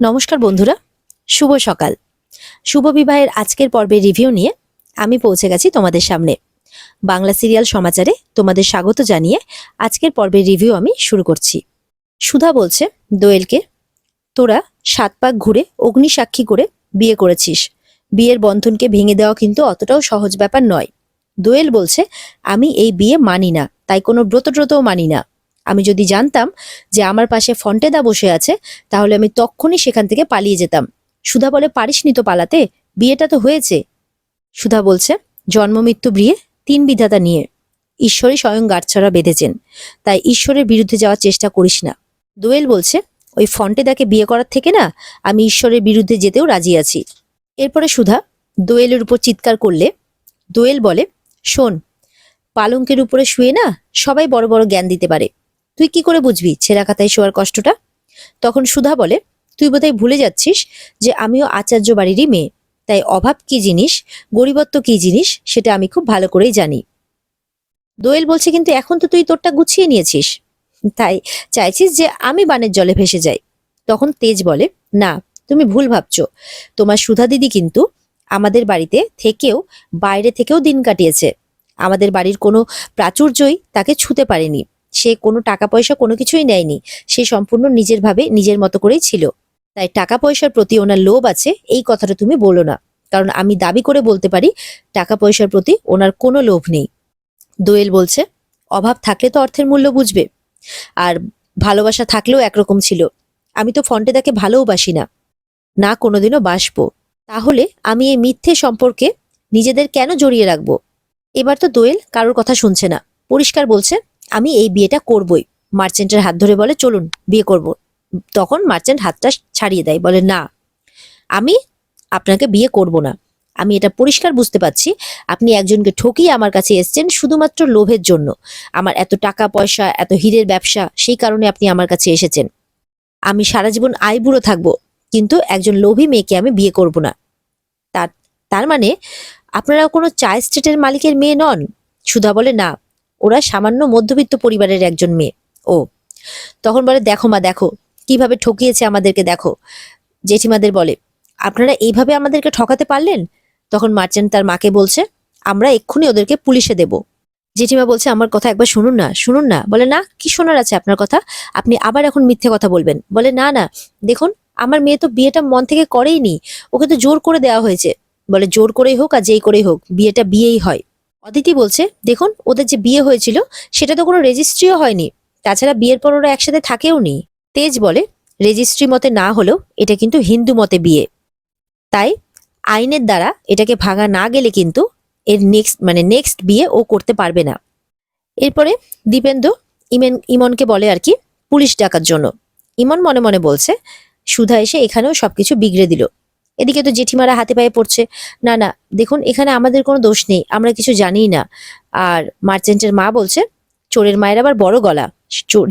নমস্কার বন্ধুরা, শুভ সকাল। শুভ বিবাহের আজকের পর্বের রিভিউ নিয়ে আমি পৌঁছে গেছি তোমাদের সামনে। বাংলা সিরিয়াল সমাচারে তোমাদের স্বাগত জানিয়ে আজকের পর্বের রিভিউ আমি শুরু করছি। সুধা বলছে দোয়েলকে, তোরা 7 পাক ঘুরে অগ্নিসাক্ষী করে বিয়ে করেছিস। বিয়ের বন্ধনকে ভেঙে দেওয়া কিন্তু অতটাও সহজ ব্যাপার নয়। দোয়েল বলছে, আমি এই বিয়ে মানি না, তাই কোনো ব্রতও মানি না। আমি যদি জানতাম যে আমার পাশে ফন্টেদা বসে আছে, তাহলে আমি তখনই সেখান থেকে পালিয়ে যেতাম। সুধা বলে, পারিসনি তো পালাতে, বিয়েটা তো হয়েছে। সুধা বলছে, জন্ম মৃত্যু বিয়ে 3 বিধাতা নিয়ে ঈশ্বরই স্বয়ং গাঁটছড়া বেঁধেছেন, তাই ঈশ্বরের বিরুদ্ধে যাওয়ার চেষ্টা করিস না। দোয়েল বলছে, ওই ফন্টেদাকে বিয়ে করার থেকে না আমি ঈশ্বরের বিরুদ্ধে যেতেও রাজি আছি। এরপরে সুধা দোয়েলের উপর চিৎকার করলে দোয়েল বলে, শোন, পালঙ্কের উপরে শুয়ে না সবাই বড় বড় জ্ঞান দিতে পারে, তুই কি করে বুঝবি ছেঁড়া খাতায় শোয়ার কষ্টটা? তখন সুধা বলে, তুই বোধহয় ভুলে যাচ্ছিস যে আমিও আচার্য বাড়িরই মেয়ে, তাই অভাব কি জিনিস, গরিবত্ব কি জিনিস সেটা আমি খুব ভালো করেই জানি। দোয়েল বলছে, কিন্তু এখন তো তুই তোরটা গুছিয়ে নিয়েছিস, তাই চাইছিস যে আমি বানের জলে ভেসে যাই। তখন তেজ বলে, না, তুমি ভুল ভাবছো। তোমার সুধা দিদি কিন্তু আমাদের বাড়িতে থেকেও বাইরে থেকেও দিন কাটিয়েছে। আমাদের বাড়ির কোনো প্রাচুর্যই তাকে ছুঁতে পারেনি। সে কোনো টাকা পয়সা কোনো কিছুই নেয়নি। সে সম্পূর্ণ নিজের ভাবে নিজের মতো করেই ছিল। তাই টাকা পয়সার প্রতি ওনার লোভ আছে এই কথাটা তুমি বলো না, কারণ আমি দাবি করে বলতে পারি টাকা পয়সার প্রতি ওনার কোনো লোভ নেই। দোয়েল বলছে, অভাব থাকলে তো অর্থের মূল্য বুঝবে, আর ভালোবাসা থাকলেও একরকম ছিল। আমি তো ফন্টেদাকে ভালোবাসি না, না কোনোদিনও বাসবো। তাহলে আমি এই মিথ্যে সম্পর্কে নিজেদের কেন জড়িয়ে রাখবো? এবার তো দোয়েল কারোর কথা শুনছে না, পরিষ্কার বলছে, আমি এই বিয়েটা করবই। মার্চেন্টের হাত ধরে বলে, চলুন বিয়ে করব। তখন মার্চেন্ট হাতটা ছাড়িয়ে দেয়, বলে, না, আমি আপনাকে বিয়ে করব না। আমি এটা পরিষ্কার বুঝতে পারছি আপনি একজনকে ঠকিয়ে আমার কাছে এসেছেন শুধুমাত্র লোভের জন্য। আমার এত টাকা পয়সা, এত হীরের ব্যবসা, সেই কারণে আপনি আমার কাছে এসেছেন। আমি সারা জীবন আইবুড়ো থাকবো, কিন্তু একজন লোভী মেয়েকে আমি বিয়ে করব না। তার তার মানে আপনারা কোনো চায় স্টেটের মালিকের মেয়ে নন? সুধা বলে, না, ওরা সামান্য মধ্যবিত্ত পরিবারের একজন মেয়ে। ও, তখন বলে, দেখো মা, দেখো কিভাবে ঠকিয়েছে আমাদেরকে, দেখো। জেঠিমাদের বলে, আপনারা এইভাবে আমাদেরকে ঠকাতে পারলেন? তখন মার্চেন্ট তার মাকে বলছে, আমরা এক্ষুনি ওদেরকে পুলিশে দেব। জেঠিমা বলছে, আমার কথা একবার শুনুন না, শুনুন না। বলে, না, কি শোনার আছে আপনার কথা? আপনি আবার এখন মিথ্যে কথা বলবেন। বলে, না না, দেখুন, আমার মেয়ে তো বিয়েটা মন থেকে করেইনি, ওকে তো জোর করে দেওয়া হয়েছে। বলে, জোর করেই হোক আর যেই করেই হোক, বিয়েটা বিয়েই হয়। অদিতি বলছে, দেখুন, ওদের যে বিয়ে হয়েছিল সেটা তো কোনো রেজিস্ট্রিও হয়নি, তাছাড়া বিয়ের পর ওরা একসাথে থাকেও নি। তেজ বলে, রেজিস্ট্রি মতে না হলেও এটা কিন্তু হিন্দু মতে বিয়ে, তাই আইনের দ্বারা এটাকে ভাঙা না গেলে কিন্তু এর নেক্সট বিয়ে ও করতে পারবে না। এরপরে দীপেন্দ্র ইমনকে বলে আর কি পুলিশ ডাকার জন্য। ইমন মনে মনে বলছে, সুধা এসে এখানেও সবকিছু বিগড়ে দিল। এদিকে তো জেঠিমারা হাতে পায়ে পড়ছে, না না, দেখুন, এখানে আমাদের কোনো দোষ নেই, আমরা কিছু জানিই না। আর মার্চেন্টের মা বলছে, চোরের মায়ের আবার বড় গলা,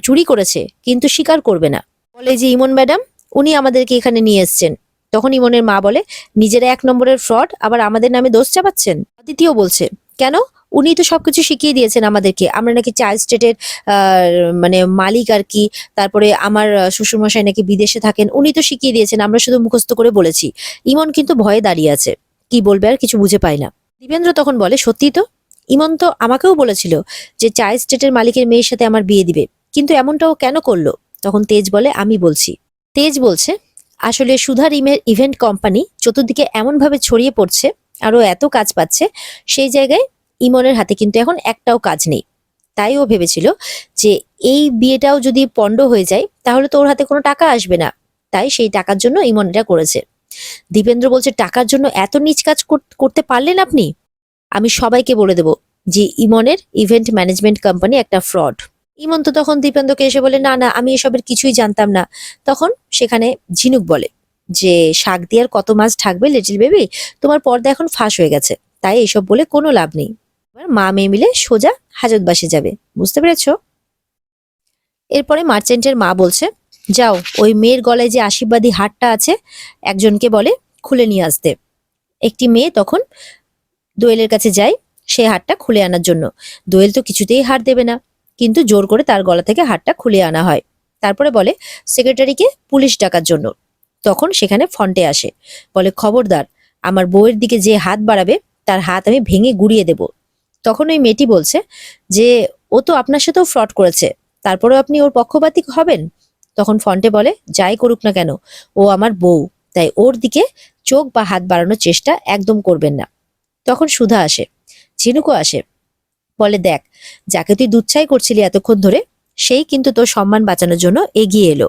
চুরি করেছে কিন্তু স্বীকার করবে না। বলে যে, ইমন ম্যাডাম, উনি আমাদেরকে এখানে নিয়ে এসছেন। তখন ইমনের মা বলে, নিজেরা 1 নম্বরের ফ্রড, আবার আমাদের নামে দোষ চাপাচ্ছেন। অদিতিও বলছে, কেন, উনি তো সবকিছু শিখিয়ে দিয়েছেন আমাদেরকে, আমরা নাকি চার্জ স্টেটের মালিক আর কি। তারপরে আমার শ্বশুরমশাই নাকি বিদেশে থাকেন, উনি তো শিখিয়ে দিয়েছেন, আমরা শুধু মুখস্থ করে বলেছি। ইমন কিন্তু ভয়ে দাঁড়িয়ে আছে, কি বলবে আর কিছু বুঝে পায় না। দীপেন্দ্র তখন বলে, সত্যি তো, ইমন তো আমাকেও বলেছিল যে চার্জ স্টেটের মালিকের মেয়ের সাথে আমার বিয়ে দিবে, কিন্তু এমনটাও কেন করলো? তখন তেজ বলে, আমি বলছি। তেজ বলছে, আসলে সুধার ইভেন্ট কোম্পানি চতুর্দিকে এমন ভাবে ছড়িয়ে পড়ছে, আরো এত কাজ পাচ্ছে, সেই জায়গায় ইমনের হাতে কিন্তু এখন একটাও কাজ নেই। তাই ও ভেবেছিল যে এই বিয়েটাও যদি পণ্ড হয়ে যায় তাহলে তো ওর হাতে কোনো টাকা আসবে না, তাই সেই টাকার জন্য ইমন এটা করেছে। দীপেন্দ্র বলছে, টাকার জন্য এত নীচ কাজ করতে পারলেন আপনি? আমি সবাইকে বলে দেব যে ইমনের ইভেন্ট ম্যানেজমেন্ট কোম্পানি একটা ফ্রড। ইমন তো তখন দীপেন্দ্রকে এসে বলে, না না, আমি এসবের কিছুই জানতাম না। তখন সেখানে ঝিনুক বলে যে, শাক দিয়ে আর কত মাছ ঢাকবে লিটল বেবি, তোমার পর্দা এখন ফাঁস হয়ে গেছে, তাই এসব বলে কোনো লাভ নেই। এবার মা মেয়ে মিলে সোজা হাজতবাসে যাবে, বুঝতে পেরেছ? এরপরে মার্চেন্টের মা বলছে, যাও, ওই মেয়ের গলায় যে আশীর্বাদী হারটা আছে একজনকে বলে খুলে নিয়ে আসতে। একটি মেয়ে তখন দোয়েলের কাছে যায় সেই হারটা খুলে আনার জন্য। দোয়েল তো কিছুতেই হার দেবে না, কিন্তু জোর করে তার গলা থেকে হারটা খুলে আনা হয়। তারপরে বলে সেক্রেটারিকে পুলিশ ডাকার জন্য। তখন সেখানে ফন্টে আসে, বলে খবরদার, আমার বউয়ের দিকে যে হাত বাড়াবে তার হাত আমি ভেঙে গুড়িয়ে দেব। তখন ওই মেয়েটি বলছে যে ও তো আপনার সাথেও ফ্রড করেছে, তারপরেও আপনি ওর পক্ষপাতী হবেন? তখন ফন্টে বলে যাই করুক না কেন, ও আমার বউ, তাই ওর দিকে চোখ বা হাত বাড়ানোর চেষ্টা একদম করবেন না। তখন সুধা আসে, ঝিনুকও আসে, বলে দেখ, যাকে তুই দুচ্ছাই করছিলি এতক্ষণ ধরে, সেই কিন্তু তোর সম্মান বাঁচানোর জন্য এগিয়ে এলো।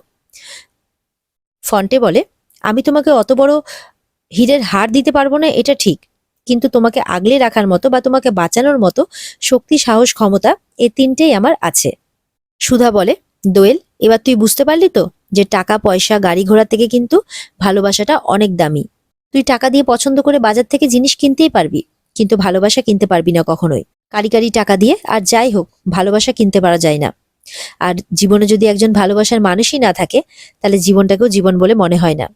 ফন্টে বলে আমি তোমাকে অত বড় হীরের হার দিতে পারবো না, এটা ঠিক, কিন্তু তোমাকে আগলে রাখার মতো বা তোমাকে বাঁচানোর মতো শক্তি, সাহস, ক্ষমতা, এই তিনটেই আমার আছে। সুধা বলে দোয়েল, এবার তুই বুঝতে পারলি তো যে টাকা পয়সা গাড়ি ঘোড়া থেকে কিন্তু ভালোবাসাটা অনেক দামি। তুই টাকা দিয়ে পছন্দ করে বাজার থেকে জিনিস কিনতেই পারবি, কিন্তু ভালোবাসা কিনতে পারবি না কখনোই। কারি কারি টাকা দিয়ে আর যাই হোক ভালোবাসা কিনতে পারা যায় না। আর জীবনে যদি একজন ভালোবাসার মানুষই না থাকে, তাহলে জীবনটাকেও জীবন বলে মনে হয় না।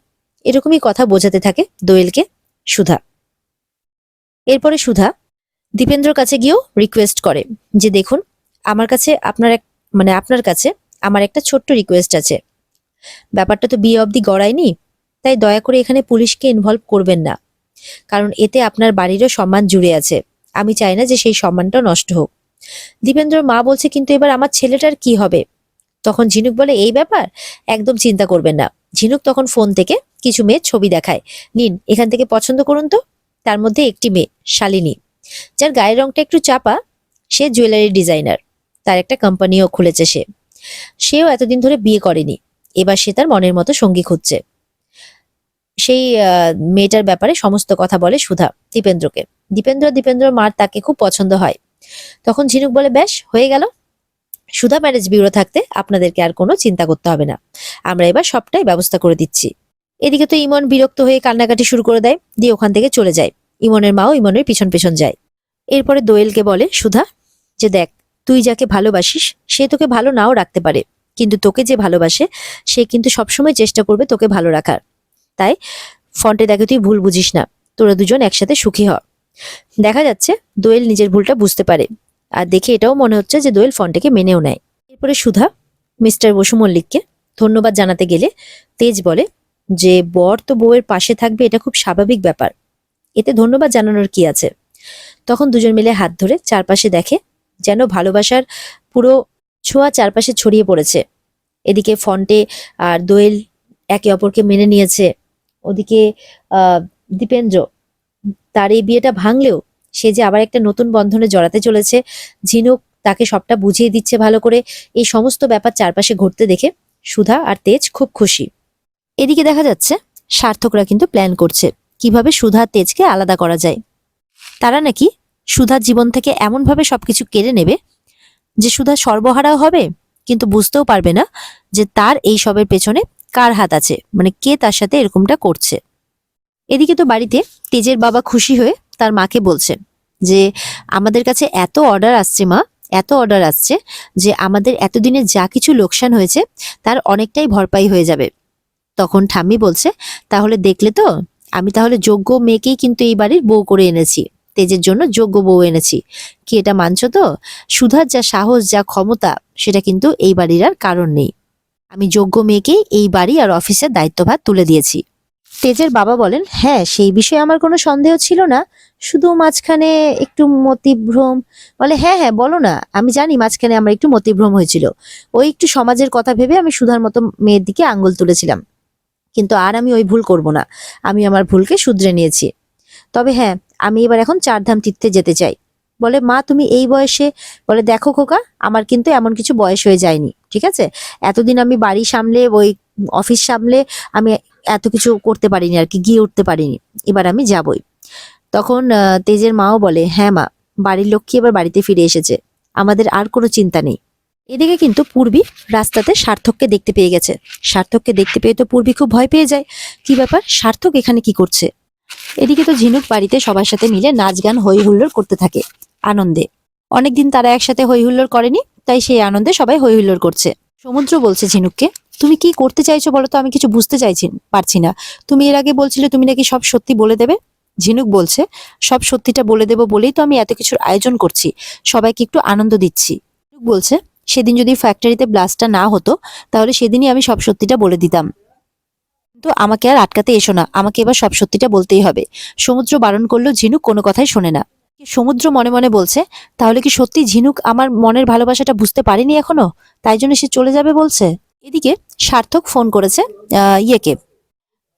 এরকমই কথা বোঝাতে থাকে দোয়েলকে সুধা। এরপরে সুধা দীপেন্দ্রর কাছে গিয়েও রিকোয়েস্ট করে যে দেখুন, আমার কাছে আপনার কাছে আমার একটা ছোট্ট রিকোয়েস্ট আছে। ব্যাপারটা তো বিয়ে অবধি গড়ায়নি, তাই দয়া করে এখানে পুলিশকে ইনভলভ করবেন না, কারণ এতে আপনার বাড়িরও সম্মান জুড়ে আছে। আমি চাই না যে সেই সম্মানটা নষ্ট হোক। দীপেন্দ্রর মা বলছে কিন্তু এবার আমার ছেলেটার কি হবে? তখন ঝিনুক বলে এই ব্যাপার একদম চিন্তা করবেন না। ঝিনুক তখন ফোন থেকে কিছু মেয়ের ছবি দেখায়, নিন এখান থেকে পছন্দ করুন তো। তার মধ্যে একটি মেয়ে, শালিনী, যার গায়ের রংটা একটু চাপা, সে জুয়েলারি ডিজাইনার, তার একটা কোম্পানিও খুলেছে সেও এতদিন ধরে বিয়ে করেনি, এবার সে তার মনের মতো সঙ্গী খুঁজছে। সেই মেয়েটার ব্যাপারে সমস্ত কথা বলে সুধা দীপেন্দ্রকে। দীপেন্দ্রর মার তাকে খুব পছন্দ হয়। তখন ঝিনুক বলে বেশ হয়ে গেল, সুধা ম্যারেজ ব্যুরো থাকতে আপনাদেরকে আর কোনো চিন্তা করতে হবে না, আমরা এবার সবটাই ব্যবস্থা করে দিচ্ছি। এদিকে তো ইমন বিরক্ত হয়ে কান্নাকাটি শুরু করে দেয়, দিয়ে ওখান থেকে চলে যায়। ইমনের মাও ইমনের পিছন পিছন যায়। এরপরে দোয়েলকে বলে সুধা যে দেখ, তুই যাকে ভালোবাসিস সে তোকে ভালো নাও রাখতে পারে, কিন্তু তোকে যে ভালোবাসে সে কিন্তু সবসময় চেষ্টা করবে তোকে ভালো রাখার। তাই ফন্টে দেখে তুই ভুল বুঝিস না, তোরা দুজন একসাথে সুখী হ। দেখা যাচ্ছে দোয়েল নিজের ভুলটা বুঝতে পারে, আর দেখে এটাও মনে হচ্ছে যে দোয়েল ফন্টেকে মেনেও নেয়। এরপরে সুধা মিস্টার বসু মল্লিককে ধন্যবাদ জানাতে গেলে তেজ বলে যে বর তো বউয়ের পাশে থাকবে, এটা খুব স্বাভাবিক ব্যাপার, এতে ধন্যবাদ জানানোর কি আছে। তখন দুজন মিলে হাত ধরে চারপাশে দেখে, যেন ভালোবাসার পুরো ছোঁয়া চারপাশে ছড়িয়ে পড়েছে। এদিকে ফন্টে আর দোয়েল একে অপরকে মেনে নিয়েছে, ওদিকে দীপেন্দ্র তার এই বিয়েটা ভাঙলেও সে যে আবার একটা নতুন বন্ধনে জড়াতে চলেছে, ঝিনুক তাকে সবটা বুঝিয়ে দিচ্ছে ভালো করে। এই সমস্ত ব্যাপার চারপাশে ঘটতে দেখে সুধা আর তেজ খুব খুশি। এদিকে দেখা যাচ্ছে সার্থকরা কিন্তু প্ল্যান করছে কিভাবে সুধা আর তেজকে আলাদা করা যায়। তারা নাকি সুধার জীবন থেকে এমনভাবে সবকিছু কেড়ে নেবে যে সুধা সর্বহারাও হবে, কিন্তু বুঝতেও পারবে না যে তার এই সবের পেছনে কার হাত আছে, মানে কে তার সাথে এরকমটা করছে। এদিকে তো বাড়িতে তেজের বাবা খুশি হয়ে তার মাকে বলছে যে আমাদের কাছে এত অর্ডার আসছে মা, এত অর্ডার আসছে যে আমাদের এতদিনে যা কিছু লোকসান হয়েছে তার অনেকটাই ভরপাই হয়ে যাবে। তখন ঠাম্মি বলছে তাহলে দেখলে তো, আমি তাহলে যোগ্য মেয়েকেই কিন্তু এই বাড়ির বউ করে এনেছি, তেজের জন্য যোগ্য বউ এনেছি, কি এটা মানছো তো? সুধার যা সাহস, যা ক্ষমতা, সেটা কিন্তু এই বাড়ির আর কারণ নেই। আমি যোগ্য মেয়েকেই এই বাড়ি আর অফিসের দায়িত্বভার তুলে দিয়েছি। তেজের বাবা বলেন হ্যাঁ, সেই বিষয়ে আমার কোনো সন্দেহ ছিল না, শুধু মাঝখানে একটু মতিভ্রম। বলে হ্যাঁ হ্যাঁ বলো না, আমি জানি মাঝখানে আমার একটু মতিভ্রম হয়েছিল, ওই একটু সমাজের কথা ভেবে আমি সুধার মতো মেয়ের দিকে আঙ্গুল তুলেছিলাম, কিন্তু আর আমি ওই ভুল করব না, আমি আমার ভুলকে শুধরে নিয়েছি। তবে হ্যাঁ, আমি এবার এখন চারধাম তীর্থে যেতে চাই। বলে মা তুমি এই বয়সে? বলে দেখো খোকা, আমার কিন্তু এমন কিছু বয়স হয়ে যায়নি, ঠিক আছে? এতদিন আমি বাড়ি সামলে ওই অফিস সামলে আমি এত কিছু করতে পারিনি আর কি, গিয়ে উঠতে পারিনি, এবার আমি যাবই। তখন তেজের মাও বলে হ্যাঁ মা, বাড়ির লক্ষ্মী এবার বাড়িতে ফিরে এসেছে, আমাদের আর কোনো চিন্তা নেই। এদিকে কিন্তু পূর্বী রাস্তাতে সার্থককে দেখতে পেয়ে গেছে। সার্থককে দেখতে পেয়ে তো পূর্বী খুব ভয় পেয়ে যায়, কি ব্যাপার, সার্থক এখানে কি করছে? এদিকে তো ঝিনুক বাড়িতে সবার সাথে মিলে নাচ গান হই হুল্লোড় করতে থাকে আনন্দে। অনেকদিন তারা একসাথে হই হুল্লোড় করেনি, তাই সেই আনন্দে সবাই হই হুল্লোড় করছে। সমুদ্র বলছে ঝিনুককে তুমি কি করতে চাইছো বলো তো, আমি কিছু বুঝতে পারছি না। তুমি এর আগে বলছিলে তুমি নাকি সব সত্যি বলে দেবে। ঝিনুক বলছে সব সত্যিটা বলে দেবো বলেই তো আমি এত কিছুর আয়োজন করছি, সবাইকে একটু আনন্দ দিচ্ছি। ঝিনুক বলছে সেদিন যদি ফ্যাক্টরিতে ব্লাস্টটা না হতো তাহলে সেদিনই আমি সব সত্যিটা বলে দিতাম। তো আমাকে আর আটকাতে এসো না, আমাকে এবার সব সত্যিটা বলতেই হবে। সমুদ্র বারণ করলেও ঝিনুক কোনো কথাই শোনে না। সমুদ্র মনে মনে বলছে, তাহলে কি সত্যি ঝিনুক আমার মনের ভালোবাসাটা বুঝতে পারেনি এখনো, তাই জন্য সে চলে যাবে বলছে। এদিকে সার্থক ফোন করেছে ইয়েকে,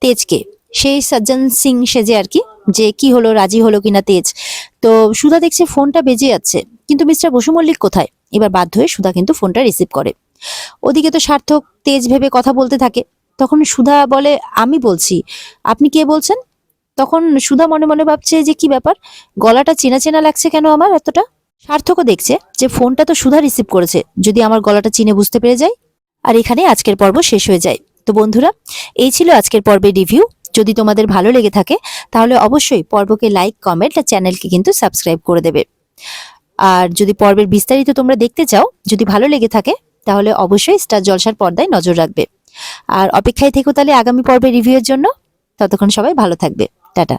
তেজকে, সেই সজ্জন সিং সেজে আর কি, যে কি হলো, রাজি হলো কিনা তেজ। তো সুধা দেখছে ফোনটা বেজে যাচ্ছে, কিন্তু মিস্টার বসু মল্লিক কোথায়। এবার বাধ্য হয়ে সুধা কিন্তু ফোনটা রিসিভ করে। ওদিকে তো সার্থক তেজ ভেবে কথা বলতে থাকে। তখন সুধা বলে, আমি বলছি, আপনি কে বলছেন। তখন সুধা মনে মনে ভাবছে যে কি ব্যাপার, গলাটা চেনা চেনা লাগছে কেন আমার এতটা। সার্থকও দেখছে যে ফোনটা তো সুধা রিসিভ করেছে, যদি আমার গলাটা চিনে বুঝতে পেরে যায়। আর এখানে আজকের পর্ব শেষ হয়ে যায়। তো বন্ধুরা, এই ছিল আজকের পর্বের রিভিউ। যদি তোমাদের ভালো লেগে থাকে তাহলে অবশ্যই পর্বকে লাইক, কমেন্ট আর চ্যানেলকে কিন্তু সাবস্ক্রাইব করে দেবে। আর যদি পর্বের বিস্তারিত তোমরা দেখতে চাও, যদি ভালো লেগে থাকে, তাহলে অবশ্যই স্টার জলসার পর্দায় নজর রাখবে। আর অপেক্ষায় থেকো তাহলে আগামী পর্বের রিভিউয়ের জন্য। ততক্ষণ সবাই ভালো থাকবে। টাটা।